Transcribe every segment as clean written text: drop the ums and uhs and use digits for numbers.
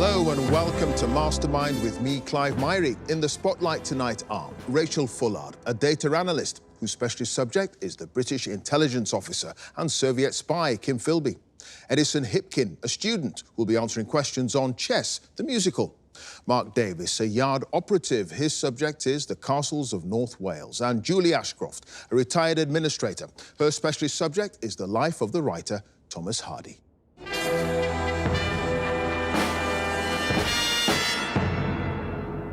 Hello and welcome to Mastermind with me, Clive Myrie. In the spotlight tonight are Rachel Fullard, a data analyst whose specialist subject is the British intelligence officer and Soviet spy Kim Philby. Edison Hipkin, a student, will be answering questions on Chess, the musical. Mark Davis, a yard operative. His subject is the castles of North Wales. And Julie Ashcroft, a retired administrator. Her specialist subject is the life of the writer Thomas Hardy.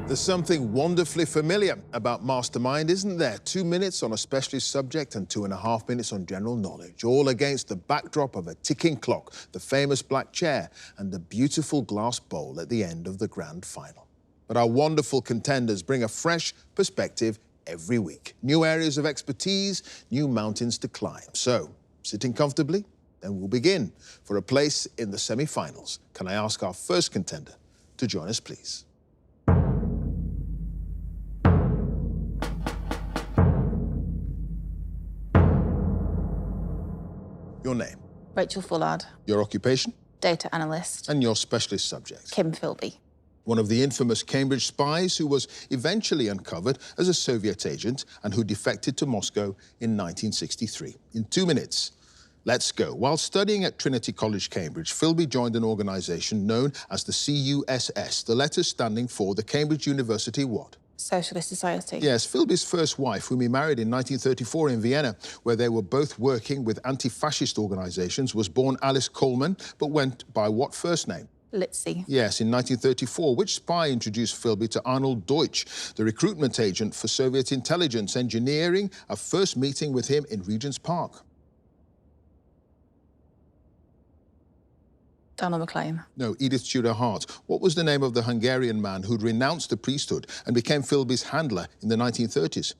There's something wonderfully familiar about Mastermind, isn't there? 2 minutes on a specialist subject and 2.5 minutes on general knowledge, all against the backdrop of a ticking clock, the famous black chair, and the beautiful glass bowl at the end of the grand final. But our wonderful contenders bring a fresh perspective every week. New areas of expertise, new mountains to climb. So, sitting comfortably, then we'll begin. For a place in the semi-finals, can I ask our first contender to join us, please? Your name? Rachel Fullard. Your occupation? Data analyst. And your specialist subject? Kim Philby. One of the infamous Cambridge spies who was eventually uncovered as a Soviet agent and who defected to Moscow in 1963. In 2 minutes, let's go. While studying at Trinity College, Cambridge, Philby joined an organisation known as the CUSS, the letters standing for the Cambridge University what? Socialist Society. Yes, Philby's first wife, whom he married in 1934 in Vienna, where they were both working with anti-fascist organisations, was born Alice Coleman, but went by what first name? Litzy. Yes, in 1934. Which spy introduced Philby to Arnold Deutsch, the recruitment agent for Soviet intelligence, engineering a first meeting with him in Regent's Park? Donald MacLean. No, Edith Tudor Hart. What was the name of the Hungarian man who'd renounced the priesthood and became Philby's handler in the 1930s?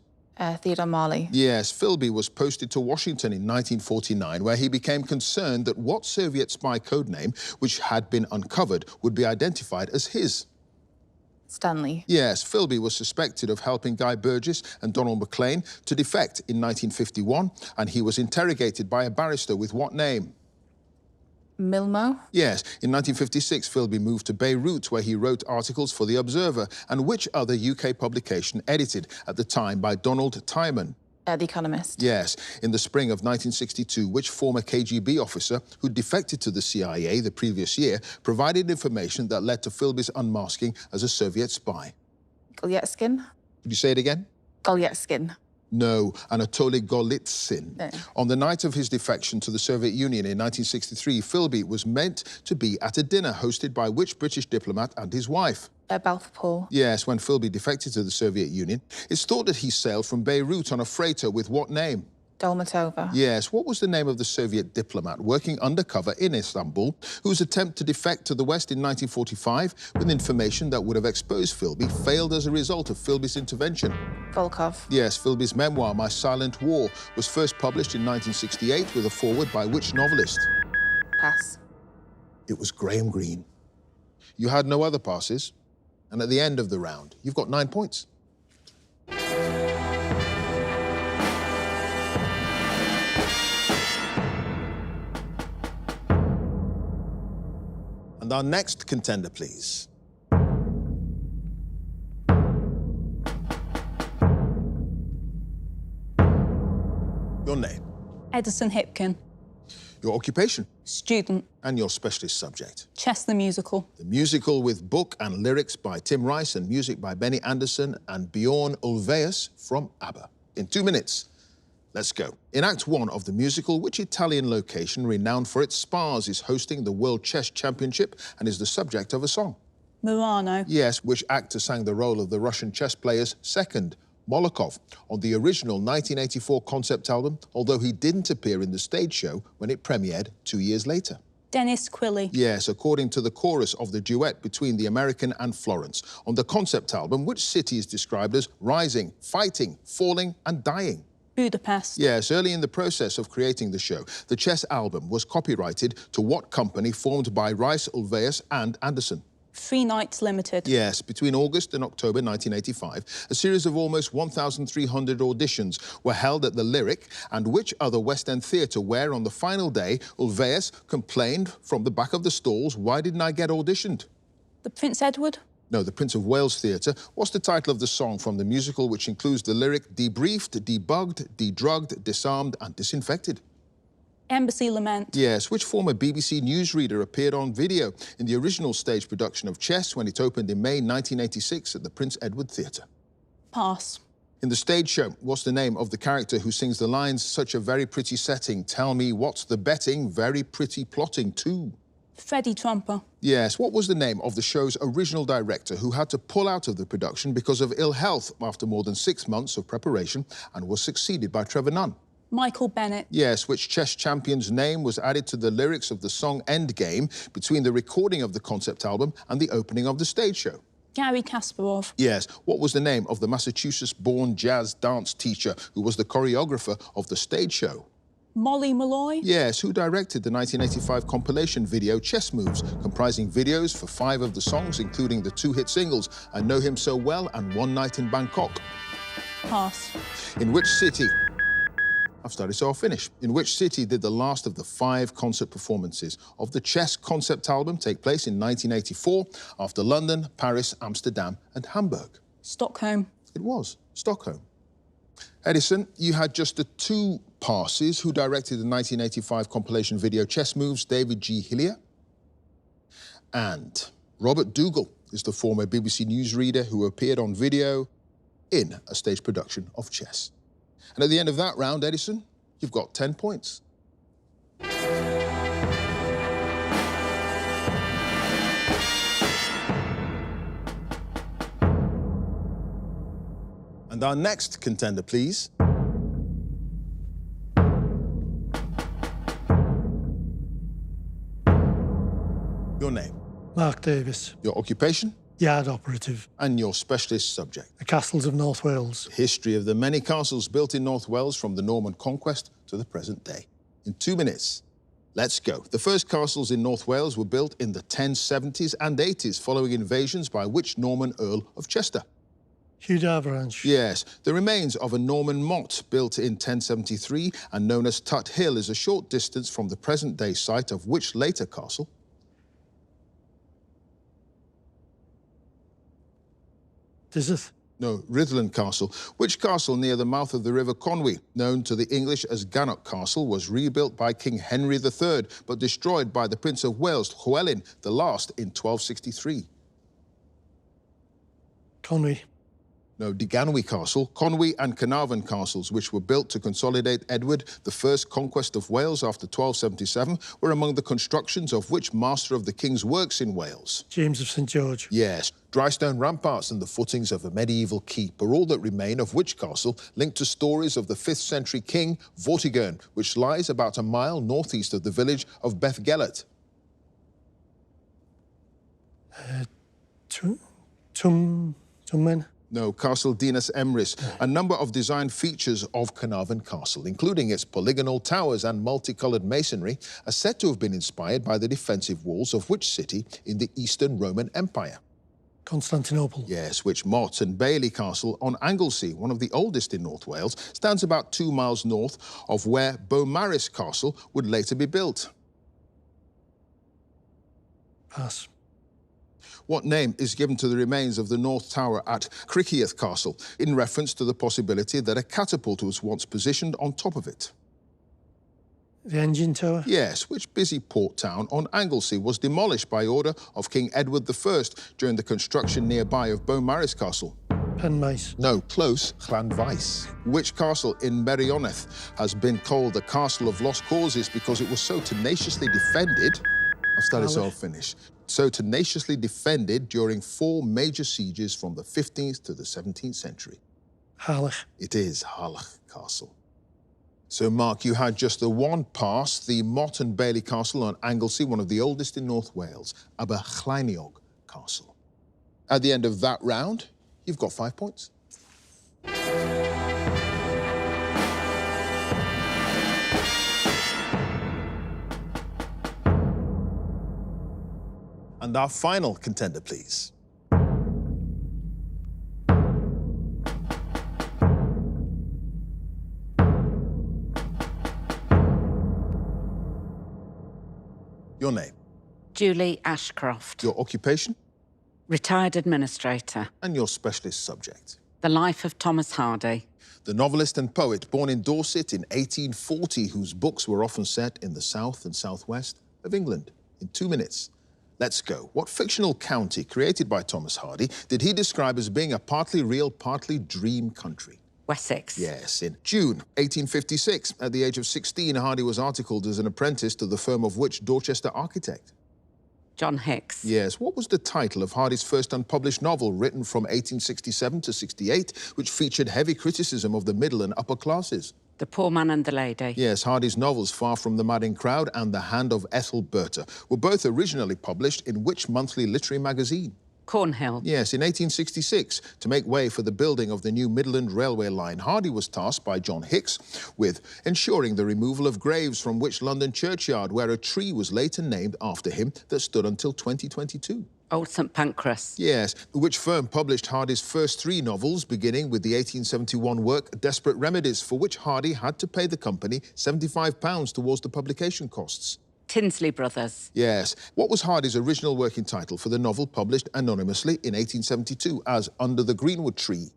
Theodore Marley. Yes, Philby was posted to Washington in 1949, where he became concerned that what Soviet spy codename, which had been uncovered, would be identified as his. Stanley. Yes, Philby was suspected of helping Guy Burgess and Donald MacLean to defect in 1951, and he was interrogated by a barrister with what name? Milmo? Yes, in 1956, Philby moved to Beirut, where he wrote articles for The Observer, and which other UK publication edited at the time by Donald Tyman? The Economist. Yes, in the spring of 1962, which former KGB officer who defected to the CIA the previous year provided information that led to Philby's unmasking as a Soviet spy? Golyetskin? Could you say it again? Golyetskin. No, Anatoly Golitsyn. No. On the night of his defection to the Soviet Union in 1963, Philby was meant to be at a dinner hosted by which British diplomat and his wife? Balfour Paul. Yes, when Philby defected to the Soviet Union, it's thought that he sailed from Beirut on a freighter with what name? Dolmatova. Yes, what was the name of the Soviet diplomat working undercover in Istanbul whose attempt to defect to the West in 1945 with information that would have exposed Philby failed as a result of Philby's intervention? Volkov. Yes, Philby's memoir, My Silent War, was first published in 1968 with a foreword by which novelist? Pass. It was Graham Greene. You had no other passes, and at the end of the round, you've got 9 points. And our next contender, please. Your name? Edison Hipkin. Your occupation? Student. And your specialist subject? Chess the musical. The musical with book and lyrics by Tim Rice and music by Benny Andersson and Bjorn Ulvaeus from ABBA. In 2 minutes, let's go. In Act 1 of the musical, which Italian location renowned for its spas is hosting the World Chess Championship and is the subject of a song? Murano. Yes, which actor sang the role of the Russian chess player's second, Molokov, on the original 1984 concept album, although he didn't appear in the stage show when it premiered 2 years later? Dennis Quilley. Yes, according to the chorus of the duet between the American and Florence. On the concept album, which city is described as rising, fighting, falling and dying? Budapest. Yes, early in the process of creating the show, the chess album was copyrighted to what company formed by Rice, Ulvaeus and Anderson? Three Nights Limited. Yes, between August and October 1985, a series of almost 1,300 auditions were held at the Lyric and which other West End theatre where, on the final day, Ulvaeus complained from the back of the stalls, "Why didn't I get auditioned?" The Prince Edward. No, the Prince of Wales Theatre. What's the title of the song from the musical which includes the lyric debriefed, debugged, dedrugged, disarmed and disinfected? Embassy Lament. Yes, which former BBC newsreader appeared on video in the original stage production of Chess when it opened in May 1986 at the Prince Edward Theatre? Pass. In the stage show, what's the name of the character who sings the lines, "Such a very pretty setting, tell me what's the betting, very pretty plotting too"? Freddie Trumper. Yes, what was the name of the show's original director who had to pull out of the production because of ill health after more than 6 months of preparation and was succeeded by Trevor Nunn? Michael Bennett. Yes, which chess champion's name was added to the lyrics of the song Endgame between the recording of the concept album and the opening of the stage show? Gary Kasparov. Yes, what was the name of the Massachusetts-born jazz dance teacher who was the choreographer of the stage show? Molly Malloy. Yes, who directed the 1985 compilation video Chess Moves, comprising videos for 5 of the songs, including the 2 hit singles, I Know Him So Well and One Night in Bangkok? Pass. In which city... I've started, so I'll finish. In which city did the last of the 5 concert performances of the Chess concept album take place in 1984, after London, Paris, Amsterdam and Hamburg? Stockholm. It was Stockholm. Edison, you had just the 2 passes. Who directed the 1985 compilation video Chess Moves? David G. Hillier. And Robert Dougal is the former BBC newsreader who appeared on video in a stage production of Chess. And at the end of that round, Edison, you've got 10 points. And our next contender, please. Your name, Mark Davis, your occupation, yard operative, and your specialist subject. the castles of North Wales. History of the many castles built in North Wales from the Norman conquest to the present day. In 2 minutes, let's go. The first castles in North Wales were built in the 1070s and 80s following invasions by which Norman Earl of Chester? Hugh d'Avranches. Yes, the remains of a Norman motte built in 1073 and known as Tut Hill is a short distance from the present-day site of which later castle? Dizeth. No, Rhuddlan Castle. Which castle near the mouth of the River Conwy, known to the English as Gannock Castle, was rebuilt by King Henry III, but destroyed by the Prince of Wales, Llywelyn the Last, in 1263? Conwy. No, Deganwy Castle. Conwy and Carnarvon castles, which were built to consolidate Edward I's conquest of Wales after 1277, were among the constructions of which master of the king's works in Wales? James of St George. Yes. Dry stone ramparts and the footings of a medieval keep are all that remain of which castle, linked to stories of the 5th century king Vortigern, which lies about a mile northeast of the village of Bethgelert? Tummen. No, Castle Dinas Emrys. A number of design features of Carnarvon Castle, including its polygonal towers and multicoloured masonry, are said to have been inspired by the defensive walls of which city in the Eastern Roman Empire? Constantinople. Yes, which Mott and Bailey Castle on Anglesey, one of the oldest in North Wales, stands about 2 miles north of where Beaumaris Castle would later be built? Pass. What name is given to the remains of the North Tower at Criccieth Castle, in reference to the possibility that a catapult was once positioned on top of it? The engine tower. Yes, which busy port town on Anglesey was demolished by order of King Edward I during the construction nearby of Beaumaris Castle? Penmaes. No, close, Llanfaes. Which castle in Merioneth has been called the Castle of Lost Causes because it was so tenaciously defended? I've started, so I'll finish. So tenaciously defended during 4 major sieges from the 15th to the 17th century? Harlech. It is Harlech Castle. So, Mark, you had just the 1 pass, the Mott and Bailey Castle on Anglesey, one of the oldest in North Wales, Aberchlyniog Castle. At the end of that round, you've got 5 points. And our final contender, please. Your name? Julie Ashcroft. Your occupation? Retired administrator. And your specialist subject? The life of Thomas Hardy. The novelist and poet born in Dorset in 1840, whose books were often set in the south and southwest of England. In 2 minutes. Let's go. What fictional county created by Thomas Hardy did he describe as being a partly real, partly dream country? Wessex. Yes, in June 1856, at the age of 16, Hardy was articled as an apprentice to the firm of which Dorchester architect? John Hicks. Yes. What was the title of Hardy's first unpublished novel, written from 1867 to 68, which featured heavy criticism of the middle and upper classes? The Poor Man and the Lady. Yes, Hardy's novels Far From the Madding Crowd and The Hand of Ethelberta were both originally published in which monthly literary magazine? Cornhill. Yes, in 1866, to make way for the building of the new Midland Railway line, Hardy was tasked by John Hicks with ensuring the removal of graves from which London churchyard, where a tree was later named after him, that stood until 2022. Old St Pancras. Yes, which firm published Hardy's first 3 novels, beginning with the 1871 work Desperate Remedies, for which Hardy had to pay the company £75 towards the publication costs? Tinsley Brothers. Yes. What was Hardy's original working title for the novel published anonymously in 1872 as Under the Greenwood Tree?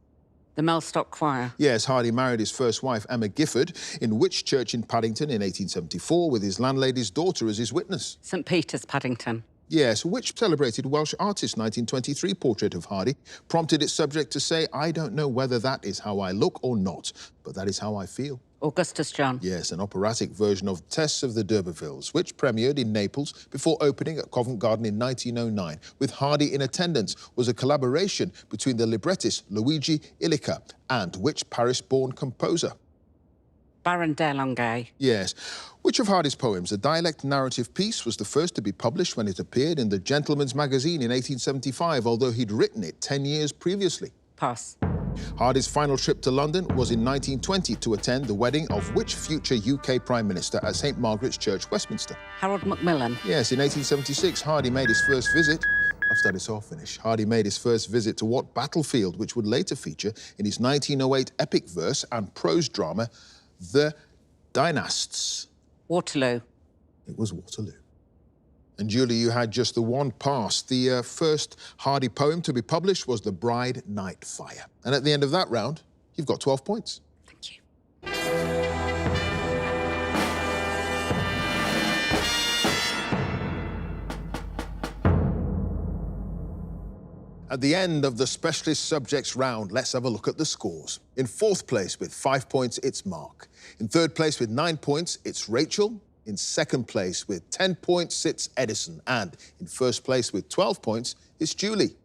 The Mellstock Choir. Yes, Hardy married his first wife, Emma Gifford, in which church in Paddington in 1874, with his landlady's daughter as his witness? St Peter's, Paddington. Yes, which celebrated Welsh artist 1923 portrait of Hardy prompted its subject to say, I don't know whether that is how I look or not, but that is how I feel. Augustus John. Yes, an operatic version of Tess of the d'Urbervilles, which premiered in Naples before opening at Covent Garden in 1909, with Hardy in attendance, was a collaboration between the librettist Luigi Illica and which Paris-born composer? Baron d'Erlangay. Yes. Which of Hardy's poems, a dialect narrative piece, was the first to be published when it appeared in the Gentleman's Magazine in 1875, although he'd written it 10 years previously? Pass. Hardy's final trip to London was in 1920 to attend the wedding of which future UK Prime Minister at St Margaret's Church, Westminster? Harold Macmillan. Yes, in 1876, Hardy made his first visit. I've started so finish. Hardy made his first visit to what battlefield, which would later feature in his 1908 epic verse and prose drama, The Dynasts? Waterloo. It was Waterloo. And Julie, you had just the one pass. The first Hardy poem to be published was The Bride Night Fire. And at the end of that round, you've got 12 points. Thank you. At the end of the specialist subjects round, let's have a look at the scores. In 4th place with 5 points, it's Mark. In 3rd place with 9 points, it's Rachel. In 2nd place with 10 points sits Edison. And in 1st place with 12 points, it's Julie.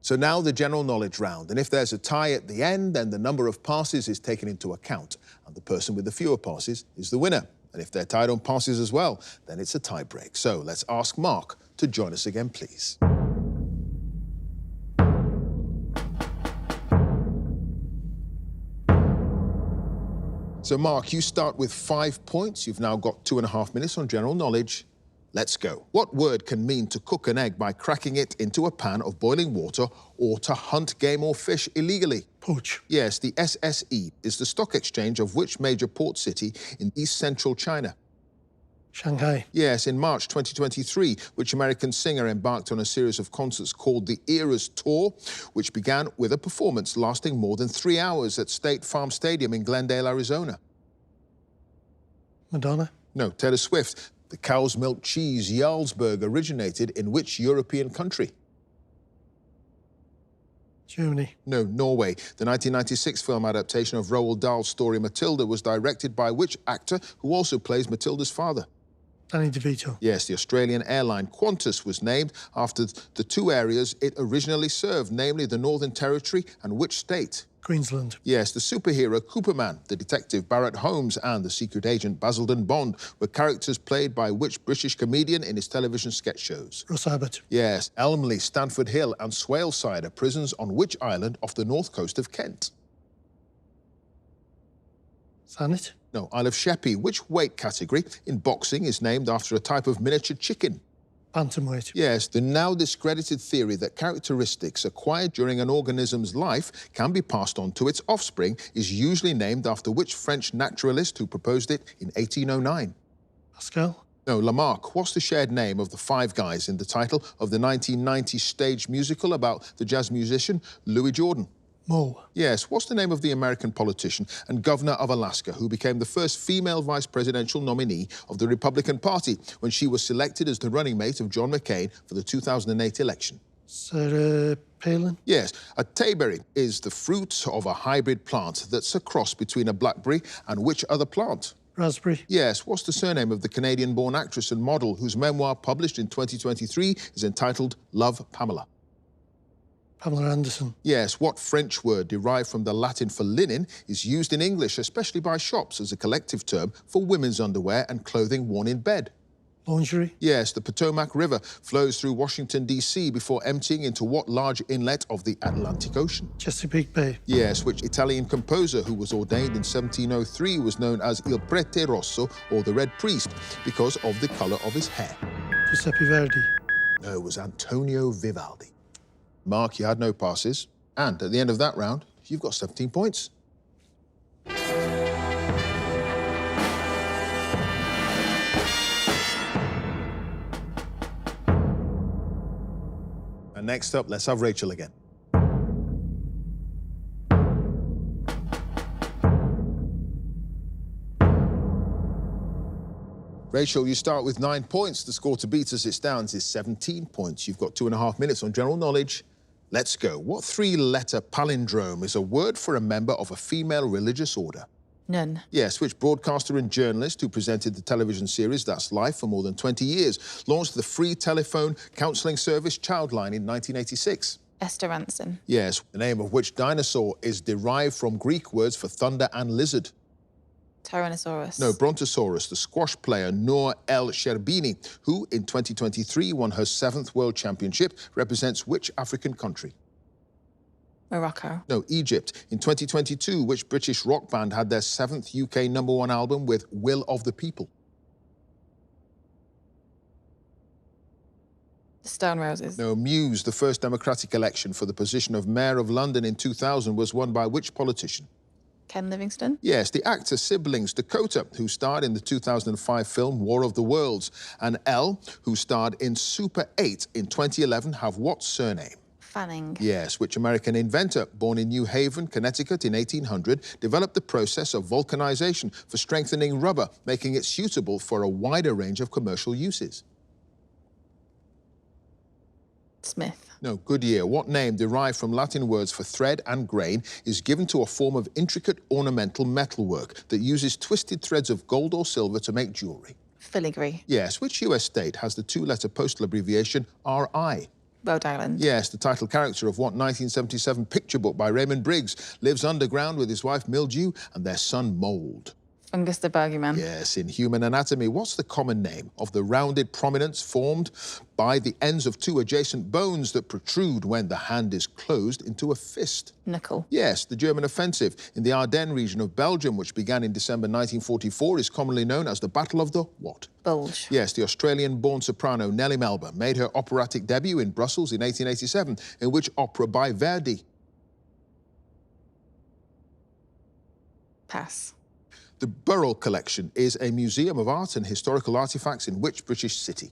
So now the general knowledge round. And if there's a tie at the end, then the number of passes is taken into account. And the person with the fewer passes is the winner. And if they're tied on passes as well, then it's a tie break. So let's ask Mark to join us again, please. So, Mark, you start with 5 points. You've now got 2.5 minutes on general knowledge. Let's go. What word can mean to cook an egg by cracking it into a pan of boiling water or to hunt game or fish illegally? Poach. Yes, the SSE is the stock exchange of which major port city in east-central China? Shanghai. Yes, in March 2023, which American singer embarked on a series of concerts called the Eras Tour, which began with a performance lasting more than 3 hours at State Farm Stadium in Glendale, Arizona? Madonna. No, Taylor Swift. The cow's milk cheese Jarlsberg originated in which European country? Germany. No, Norway. The 1996 film adaptation of Roald Dahl's story Matilda was directed by which actor who also plays Matilda's father? Danny DeVito. Yes, the Australian airline Qantas was named after the 2 areas it originally served, namely the Northern Territory and which state? Queensland. Yes, the superhero Cooperman, the detective Barrett Holmes and the secret agent Basildon Bond were characters played by which British comedian in his television sketch shows? Russ Abbott. Yes, Elmley, Stanford Hill and Swaleside are prisons on which island off the north coast of Kent? Thanet. No, Isle of Sheppey. Which weight category in boxing is named after a type of miniature chicken? Bantamweight. Yes, the now discredited theory that characteristics acquired during an organism's life can be passed on to its offspring is usually named after which French naturalist who proposed it in 1809? Pascal. No, Lamarck. What's the shared name of the five guys in the title of the 1990 stage musical about the jazz musician Louis Jordan? Mo. Yes, what's the name of the American politician and governor of Alaska who became the first female vice presidential nominee of the Republican Party when she was selected as the running mate of John McCain for the 2008 election? Sarah Palin. Yes, a tayberry is the fruit of a hybrid plant that's a cross between a blackberry and which other plant? Raspberry. Yes, what's the surname of the Canadian-born actress and model whose memoir published in 2023 is entitled Love, Pamela? Pamela Anderson. Yes, what French word derived from the Latin for linen is used in English, especially by shops, as a collective term for women's underwear and clothing worn in bed? Lingerie. Yes, the Potomac River flows through Washington, D.C. before emptying into what large inlet of the Atlantic Ocean? Chesapeake Bay. Yes, which Italian composer who was ordained in 1703 was known as Il Prete Rosso, or the Red Priest, because of the colour of his hair? Giuseppe Verdi. No, it was Antonio Vivaldi. Mark, you had no passes, and at the end of that round, you've got 17 points. And next up, let's have Rachel again. Rachel, you start with 9 points. The score to beat as it stands is 17 points. You've got 2.5 minutes on general knowledge. Let's go. What three-letter palindrome is a word for a member of a female religious order? Nun. Yes, which broadcaster and journalist who presented the television series That's Life for more than 20 years launched the free telephone counselling service Childline in 1986? Esther Ranson. Yes, the name of which dinosaur is derived from Greek words for thunder and lizard? Tyrannosaurus. No, Brontosaurus, the squash player Noor El Sherbini, who in 2023 won her 7th World Championship, represents which African country? Morocco. No, Egypt. In 2022, which British rock band had their 7th UK #1 album with Will of the People? The Stone Roses. No, Muse, the first democratic election for the position of Mayor of London in 2000 was won by which politician? Ken Livingstone. Yes, the actor siblings Dakota, who starred in the 2005 film War of the Worlds, and Elle, who starred in Super 8 in 2011, have what surname? Fanning. Yes, which American inventor, born in New Haven, Connecticut in 1800, developed the process of vulcanization for strengthening rubber, making it suitable for a wider range of commercial uses? Smith. No, Goodyear. What name, derived from Latin words for thread and grain, is given to a form of intricate ornamental metalwork that uses twisted threads of gold or silver to make jewellery? Filigree. Yes, which US state has the two-letter postal abbreviation RI? Rhode Island. Yes, the title character of what 1977 picture book by Raymond Briggs lives underground with his wife Mildew and their son Mould? Fungus the Bogeyman. Yes, in human anatomy, what's the common name of the rounded prominence formed by the ends of two adjacent bones that protrude when the hand is closed into a fist? Knuckle. Yes, the German offensive in the Ardennes region of Belgium, which began in December 1944, is commonly known as the Battle of the what? Bulge. Yes, the Australian-born soprano Nellie Melba made her operatic debut in Brussels in 1887, in which opera by Verdi? Pass. The Burrell Collection is a museum of art and historical artifacts in which British city?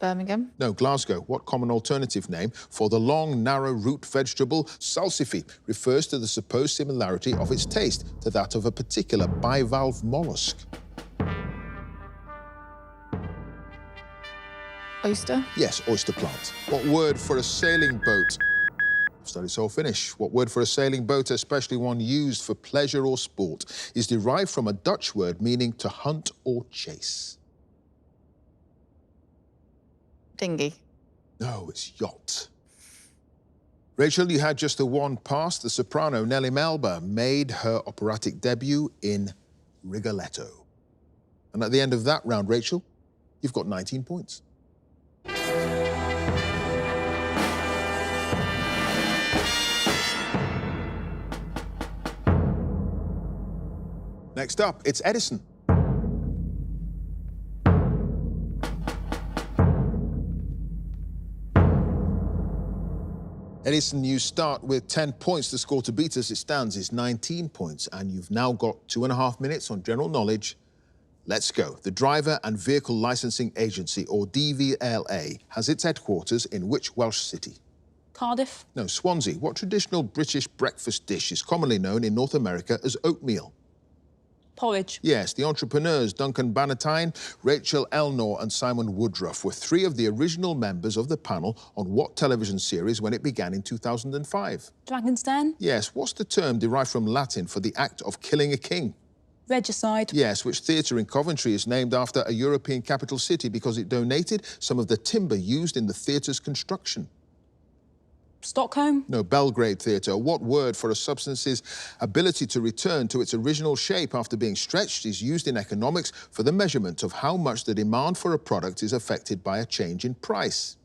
Birmingham. No, Glasgow. What common alternative name for the long, narrow root vegetable salsify refers to the supposed similarity of its taste to that of a particular bivalve mollusk? Oyster. Yes, oyster plant. What word for a sailing boat? Study so finish. What word for a sailing boat, especially one used for pleasure or sport, is derived from a Dutch word meaning to hunt or chase? Dinghy. No, it's yacht. Rachel, you had just the one pass. The soprano Nellie Melba made her operatic debut in Rigoletto. And at the end of that round, Rachel, you've got 19 points. Next up, it's Edison. Edison, you start with 10 points. The score to beat as it stands is 19 points, and you've now got 2.5 minutes on general knowledge. Let's go. The Driver and Vehicle Licensing Agency, or DVLA, has its headquarters in which Welsh city? Cardiff. No, Swansea. What traditional British breakfast dish is commonly known in North America as oatmeal? Porridge. Yes, the entrepreneurs Duncan Bannatyne, Rachel Elnor and Simon Woodruff were three of the original members of the panel on what television series when it began in 2005? Dragon's Den. Yes, what's the term derived from Latin for the act of killing a king? Regicide. Yes, which theatre in Coventry is named after a European capital city because it donated some of the timber used in the theatre's construction? Stockholm. No, Belgrade Theatre. What word for a substance's ability to return to its original shape after being stretched is used in economics for the measurement of how much the demand for a product is affected by a change in price?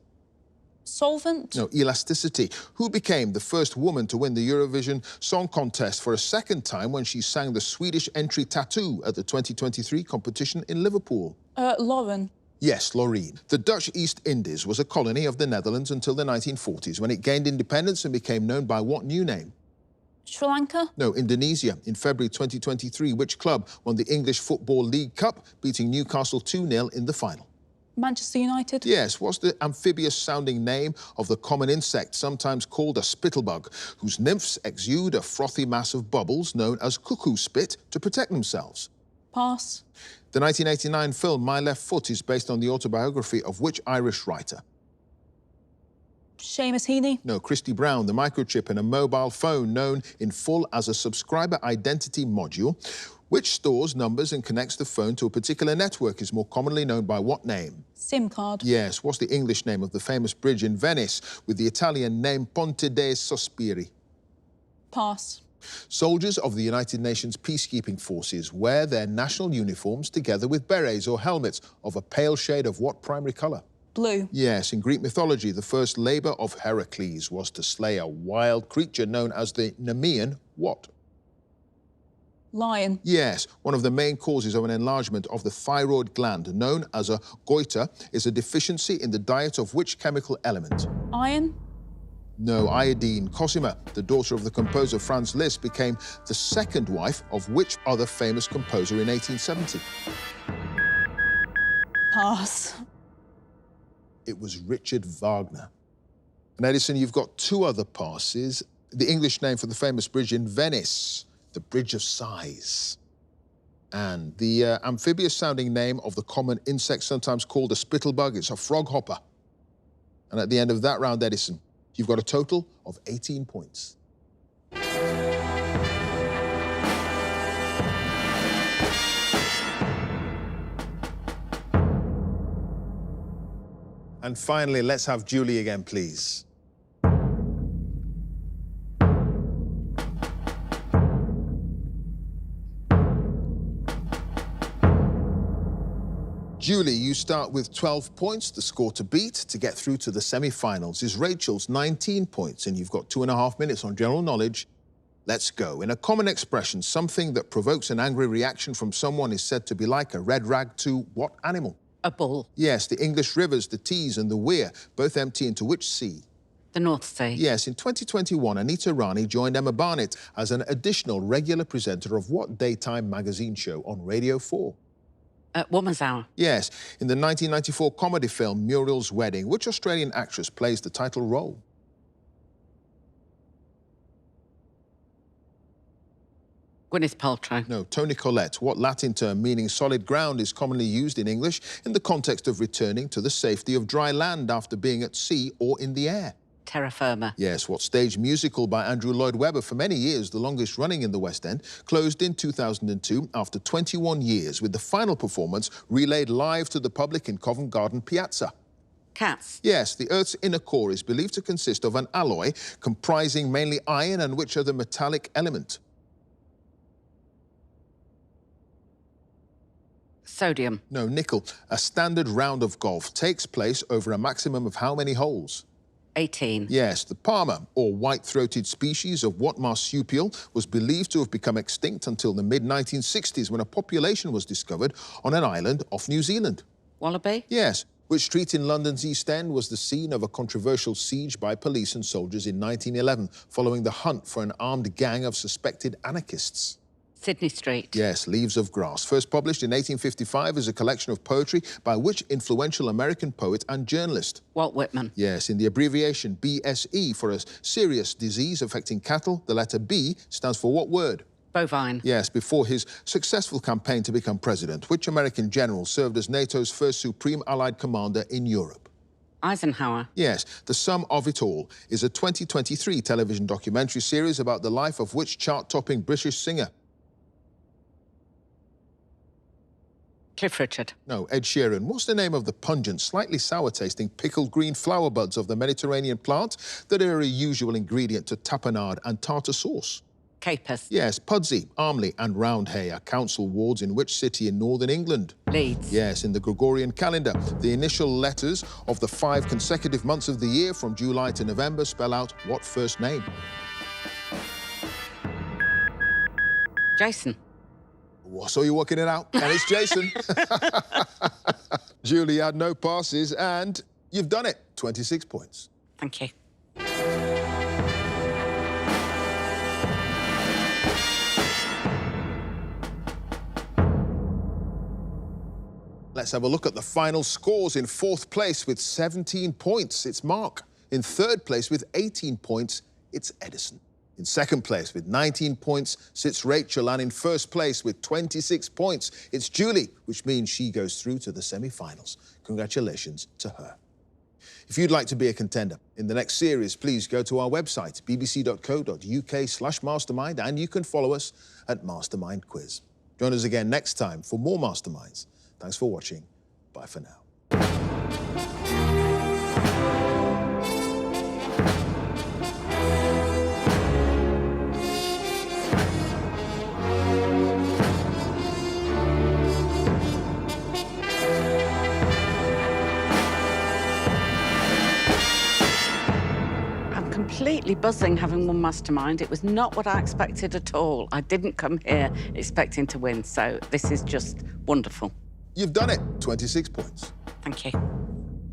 Solvent. No, elasticity. Who became the first woman to win the Eurovision Song Contest for a second time when she sang the Swedish entry Tattoo at the 2023 competition in Liverpool? Lauren. Yes, Loreen. The Dutch East Indies was a colony of the Netherlands until the 1940s, when it gained independence and became known by what new name? Sri Lanka. No, Indonesia. In February 2023, which club won the English Football League Cup, beating Newcastle 2-0 in the final? Manchester United. Yes, what's the amphibious-sounding name of the common insect, sometimes called a spittlebug, whose nymphs exude a frothy mass of bubbles known as cuckoo spit to protect themselves? Pass. The 1989 film My Left Foot is based on the autobiography of which Irish writer? Seamus Heaney. No, Christy Brown. The microchip in a mobile phone known in full as a subscriber identity module, which stores numbers and connects the phone to a particular network, is more commonly known by what name? SIM card. Yes, what's the English name of the famous bridge in Venice with the Italian name Ponte dei Sospiri? Pass. Soldiers of the United Nations peacekeeping forces wear their national uniforms together with berets or helmets of a pale shade of what primary colour? Blue. Yes, in Greek mythology, the first labour of Heracles was to slay a wild creature known as the Nemean what? Lion. Yes, one of the main causes of an enlargement of the thyroid gland, known as a goiter, is a deficiency in the diet of which chemical element? Iron. No, iodine. Cosima, the daughter of the composer Franz Liszt, became the second wife of which other famous composer in 1870? Pass. It was Richard Wagner. And Edison, you've got two other passes. The English name for the famous bridge in Venice, the Bridge of Sighs. And the amphibious-sounding name of the common insect sometimes called a spittlebug, it's a frog hopper. And at the end of that round, Edison, you've got a total of 18 points. And finally, let's have Julie again, please. Julie, you start with 12 points, the score to beat to get through to the semi-finals is Rachel's 19 points, and you've got 2.5 minutes on general knowledge. Let's go. In a common expression, something that provokes an angry reaction from someone is said to be like a red rag to what animal? A bull. Yes, the English rivers, the Tees and the Wear, both empty into which sea? The North Sea. Yes, in 2021, Anita Rani joined Emma Barnett as an additional regular presenter of what daytime magazine show on Radio 4? Woman's Hour. Yes, in the 1994 comedy film Muriel's Wedding, which Australian actress plays the title role? Gwyneth Paltrow. No, Toni Collette. What Latin term meaning solid ground is commonly used in English in the context of returning to the safety of dry land after being at sea or in the air? Terra Firma. Yes, what stage musical by Andrew Lloyd Webber, for many years the longest running in the West End, closed in 2002 after 21 years, with the final performance relayed live to the public in Covent Garden Piazza? Cats. Yes, the Earth's inner core is believed to consist of an alloy comprising mainly iron and which other metallic element? Sodium. No, nickel. A standard round of golf takes place over a maximum of how many holes? 18. Yes, the Palmer, or white-throated species of what marsupial, was believed to have become extinct until the mid-1960s when a population was discovered on an island off New Zealand. Wallaby. Yes. Which street in London's East End was the scene of a controversial siege by police and soldiers in 1911, following the hunt for an armed gang of suspected anarchists? Sydney Street. Yes, Leaves of Grass. First published in 1855 as a collection of poetry by which influential American poet and journalist? Walt Whitman. Yes, in the abbreviation BSE for a serious disease affecting cattle, the letter B stands for what word? Bovine. Yes, before his successful campaign to become president, which American general served as NATO's first supreme allied commander in Europe? Eisenhower. Yes, The Sum of It All is a 2023 television documentary series about the life of which chart-topping British singer? Cliff Richard. No, Ed Sheeran. What's the name of the pungent, slightly sour-tasting pickled green flower buds of the Mediterranean plant that are a usual ingredient to tapenade and tartar sauce? Capers. Yes, Pudsey, Armley and Roundhay are council wards in which city in northern England? Leeds. Yes, in the Gregorian calendar. The initial letters of the 5 consecutive months of the year from July to November spell out what first name? Jason. I saw you working it out, and it's Jason. Julie had no passes, and you've done it. 26 points. Thank you. Let's have a look at the final scores. In 4th place with 17 points, it's Mark. In 3rd place with 18 points, it's Edison. In 2nd place with 19 points sits Rachel, and in 1st place with 26 points, it's Julie, which means she goes through to the semi-finals. Congratulations to her. If you'd like to be a contender in the next series, please go to our website, bbc.co.uk/mastermind, and you can follow us at Mastermind Quiz. Join us again next time for more Masterminds. Thanks for watching. Bye for now. I'm completely buzzing having won Mastermind. It was not what I expected at all. I didn't come here expecting to win, so this is just wonderful. You've done it. 26 points. Thank you.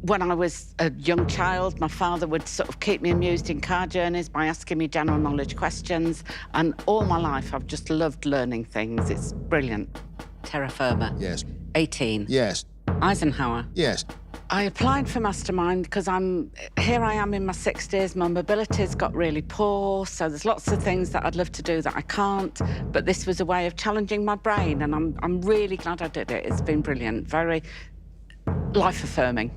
When I was a young child, my father would sort of keep me amused in car journeys by asking me general knowledge questions. And all my life, I've just loved learning things. It's brilliant. Terra firma. Yes. 18. Yes. Eisenhower. Yes. I applied for Mastermind because here I am in my 60s, my mobility's got really poor, so there's lots of things that I'd love to do that I can't, but this was a way of challenging my brain, and I'm really glad I did it. It's been brilliant, very life-affirming.